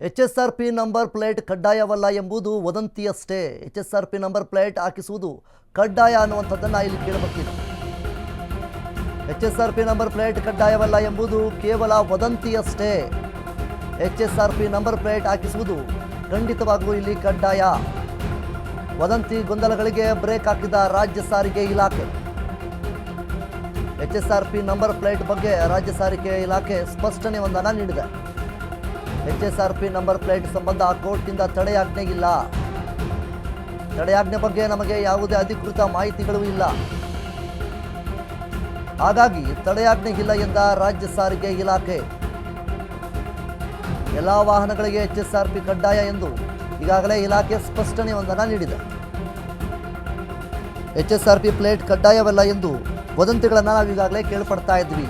HSRP number plate ಕಡ್ಡಾಯವಲ್ಲ ಎಂಬುದು ವದಂತಿಯಷ್ಟೇ. HSRP number plate ಹಾಕಿಸುವುದು ಕಡ್ಡಾಯ ಅನ್ನುವಂಥದ್ದನ್ನು ಇಲ್ಲಿ ಕೇಳಬೇಕಿದೆ. HSRP ನಂಬರ್ ಪ್ಲೇಟ್ ಕಡ್ಡಾಯವಲ್ಲ ಎಂಬುದು ಕೇವಲ ವದಂತಿಯಷ್ಟೇ. HSRP ನಂಬರ್ ಪ್ಲೇಟ್ ಹಾಕಿಸುವುದು ಖಂಡಿತವಾಗ್ಲೂ ಇಲ್ಲಿ ಕಡ್ಡಾಯ. ವದಂತಿ ಗೊಂದಲಗಳಿಗೆ ಬ್ರೇಕ್ ಹಾಕಿದ ರಾಜ್ಯ ಸಾರಿಗೆ ಇಲಾಖೆ. HSRP ನಂಬರ್ ಪ್ಲೇಟ್ ಬಗ್ಗೆ ರಾಜ್ಯ ಸಾರಿಗೆ ಇಲಾಖೆ ಸ್ಪಷ್ಟನೆಯೊಂದನ್ನು ನೀಡಿದೆ. HSRP ನಂಬರ್ ಪ್ಲೇಟ್ ಸಂಬಂಧ ಕೋರ್ಟ್ನಿಂದ ತಡೆಯಾಜ್ಞೆ ಇಲ್ಲ. ತಡೆಯಾಜ್ಞೆ ಬಗ್ಗೆ ನಮಗೆ ಯಾವುದೇ ಅಧಿಕೃತ ಮಾಹಿತಿಗಳು ಇಲ್ಲ. ಹಾಗಾಗಿ ತಡೆಯಾಜ್ಞೆ ಇಲ್ಲ ಎಂದ ರಾಜ್ಯ ಸಾರಿಗೆ ಇಲಾಖೆ. ಎಲ್ಲ ವಾಹನಗಳಿಗೆ HSRP ಕಡ್ಡಾಯ ಎಂದು ಈಗಾಗಲೇ ಇಲಾಖೆ ಸ್ಪಷ್ಟನೆಯೊಂದನ್ನು ನೀಡಿದೆ. HSRP ಪ್ಲೇಟ್ ಕಡ್ಡಾಯವಲ್ಲ ಎಂದು ವದಂತಿಗಳನ್ನು ನಾವು ಈಗಾಗಲೇ ಕೇಳ್ಪಡ್ತಾ ಇದ್ವಿ.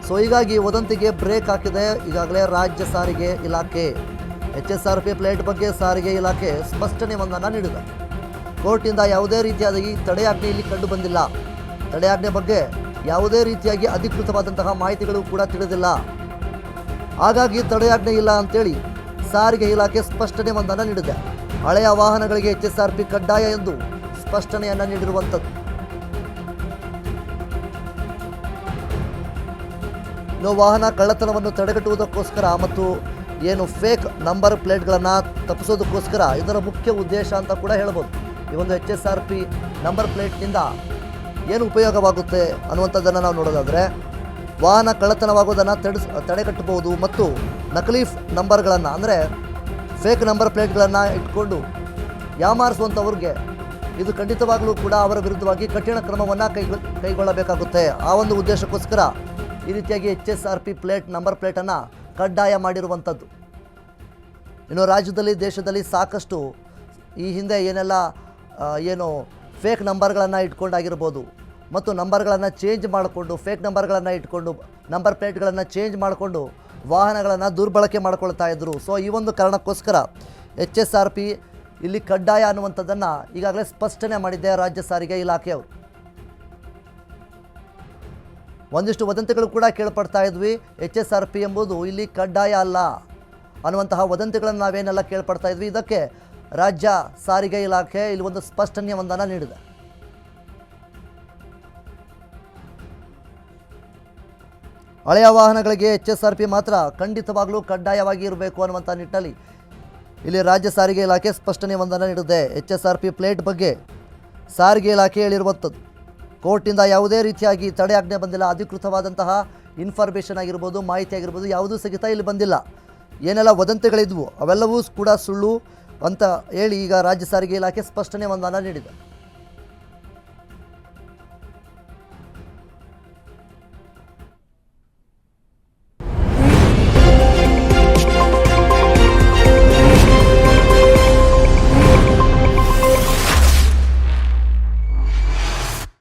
ಸೊ ಹೀಗಾಗಿ ವದಂತಿಗೆ ಬ್ರೇಕ್ ಹಾಕಿದೆ ಈಗಾಗಲೇ ರಾಜ್ಯ ಸಾರಿಗೆ ಇಲಾಖೆ. HSRP ಪ್ಲೇಟ್ ಬಗ್ಗೆ ಸಾರಿಗೆ ಇಲಾಖೆ ಸ್ಪಷ್ಟನೆಯೊಂದನ್ನು ನೀಡಿದೆ. ಕೋರ್ಟಿಂದ ಯಾವುದೇ ರೀತಿಯಾದ ಈ ತಡೆಯಾಜ್ಞೆ ಇಲ್ಲಿ ಕಂಡು ಬಂದಿಲ್ಲ. ತಡೆಯಾಜ್ಞೆ ಬಗ್ಗೆ ಯಾವುದೇ ರೀತಿಯಾಗಿ ಅಧಿಕೃತವಾದಂತಹ ಮಾಹಿತಿಗಳು ಕೂಡ ತಿಳಿದಿಲ್ಲ. ಹಾಗಾಗಿ ತಡೆಯಾಜ್ಞೆ ಇಲ್ಲ ಅಂತೇಳಿ ಸಾರಿಗೆ ಇಲಾಖೆ ಸ್ಪಷ್ಟನೆಯೊಂದನ್ನು ನೀಡಿದೆ. ಹಳೆಯ ವಾಹನಗಳಿಗೆ HSRP ಕಡ್ಡಾಯ ಎಂದು ಸ್ಪಷ್ಟನೆಯನ್ನು ನೀಡಿರುವಂಥದ್ದು. ಇನ್ನು ವಾಹನ ಕಳ್ಳತನವನ್ನು ತಡೆಗಟ್ಟುವುದಕ್ಕೋಸ್ಕರ ಮತ್ತು ಏನು ಫೇಕ್ ನಂಬರ್ ಪ್ಲೇಟ್ಗಳನ್ನು ತಪ್ಪಿಸೋದಕ್ಕೋಸ್ಕರ ಇದರ ಮುಖ್ಯ ಉದ್ದೇಶ ಅಂತ ಕೂಡ ಹೇಳ್ಬೋದು. ಈ ಒಂದು HSRP ನಂಬರ್ ಪ್ಲೇಟ್ನಿಂದ ಏನು ಉಪಯೋಗವಾಗುತ್ತೆ ಅನ್ನುವಂಥದ್ದನ್ನು ನಾವು ನೋಡೋದಾದರೆ, ವಾಹನ ಕಳ್ಳತನವಾಗೋದನ್ನು ತಡೆಗಟ್ಟಬಹುದು ಮತ್ತು ನಕಲಿ ನಂಬರ್ಗಳನ್ನು ಅಂದರೆ ಫೇಕ್ ನಂಬರ್ ಪ್ಲೇಟ್ಗಳನ್ನು ಇಟ್ಕೊಂಡು ಯಾಮಾರಿಸುವಂಥವ್ರಿಗೆ ಇದು ಖಂಡಿತವಾಗಲೂ ಕೂಡ ಅವರ ವಿರುದ್ಧವಾಗಿ ಕಠಿಣ ಕ್ರಮವನ್ನು ಕೈಗೊಳ್ಳಬೇಕಾಗುತ್ತೆ. ಆ ಒಂದು ಉದ್ದೇಶಕ್ಕೋಸ್ಕರ ಈ ರೀತಿಯಾಗಿ HSRP ಪ್ಲೇಟ್ ನಂಬರ್ ಪ್ಲೇಟನ್ನು ಕಡ್ಡಾಯ ಮಾಡಿರುವಂಥದ್ದು. ಇನ್ನು ರಾಜ್ಯದಲ್ಲಿ ದೇಶದಲ್ಲಿ ಸಾಕಷ್ಟು ಈ ಹಿಂದೆ ಏನೆಲ್ಲ ಏನು ಫೇಕ್ ನಂಬರ್ಗಳನ್ನು ಇಟ್ಕೊಂಡಾಗಿರ್ಬೋದು ಮತ್ತು ನಂಬರ್ಗಳನ್ನು ಚೇಂಜ್ ಮಾಡಿಕೊಂಡು ಫೇಕ್ ನಂಬರ್ಗಳನ್ನು ಇಟ್ಕೊಂಡು ನಂಬರ್ ಪ್ಲೇಟ್ಗಳನ್ನು ಚೇಂಜ್ ಮಾಡಿಕೊಂಡು ವಾಹನಗಳನ್ನು ದುರ್ಬಳಕೆ ಮಾಡ್ಕೊಳ್ತಾ ಇದ್ದರು. ಸೊ ಈ ಒಂದು ಕಾರಣಕ್ಕೋಸ್ಕರ HSRP ಇಲ್ಲಿ ಕಡ್ಡಾಯ ಅನ್ನುವಂಥದ್ದನ್ನು ಈಗಾಗಲೇ ಸ್ಪಷ್ಟನೆ ಮಾಡಿದ್ದೆ ರಾಜ್ಯ ಸಾರಿಗೆ ಇಲಾಖೆಯವರು. ಒಂದಿಷ್ಟು ವದಂತಿಗಳು ಕೂಡ ಕೇಳ್ಪಡ್ತಾ ಇದ್ವಿ. HSRP ಎಂಬುದು ಇಲ್ಲಿ ಕಡ್ಡಾಯ ಅಲ್ಲ ಅನ್ನುವಂತಹ ವದಂತಿಗಳನ್ನು ನಾವೇನೆಲ್ಲ ಕೇಳ್ಪಡ್ತಾ ಇದ್ವಿ. ಇದಕ್ಕೆ ರಾಜ್ಯ ಸಾರಿಗೆ ಇಲಾಖೆ ಇಲ್ಲಿ ಒಂದು ಸ್ಪಷ್ಟನೆಯೊಂದನ್ನು ನೀಡಿದೆ. ಹಳೆಯ ವಾಹನಗಳಿಗೆ HSRP ಮಾತ್ರ ಖಂಡಿತವಾಗಲೂ ಕಡ್ಡಾಯವಾಗಿ ಇರಬೇಕು ಅನ್ನುವಂಥ ನಿಟ್ಟಲ್ಲಿ ಇಲ್ಲಿ ರಾಜ್ಯ ಸಾರಿಗೆ ಇಲಾಖೆ ಸ್ಪಷ್ಟನೆಯೊಂದನ್ನು ನೀಡಿದೆ. HSRP ಪ್ಲೇಟ್ ಬಗ್ಗೆ ಸಾರಿಗೆ ಇಲಾಖೆ ಹೇಳಿರುವಂಥದ್ದು. ಕೋರ್ಟಿಂದ ಯಾವುದೇ ರೀತಿಯಾಗಿ ತಡೆಯಾಜ್ಞೆ ಬಂದಿಲ್ಲ. ಅಧಿಕೃತವಾದಂತಹ ಇನ್ಫಾರ್ಮೇಷನ್ ಆಗಿರ್ಬೋದು, ಮಾಹಿತಿ ಆಗಿರ್ಬೋದು, ಯಾವುದೂ ಸಹಿತ ಇಲ್ಲಿ ಬಂದಿಲ್ಲ. ಏನೆಲ್ಲ ವದಂತಿಗಳಿದ್ವು ಅವೆಲ್ಲವೂ ಕೂಡ ಸುಳ್ಳು ಅಂತ ಹೇಳಿ ಈಗ ರಾಜ್ಯ ಸಾರಿಗೆ ಇಲಾಖೆ ಸ್ಪಷ್ಟನೆಯೊಂದನ್ನು ನೀಡಿದೆ.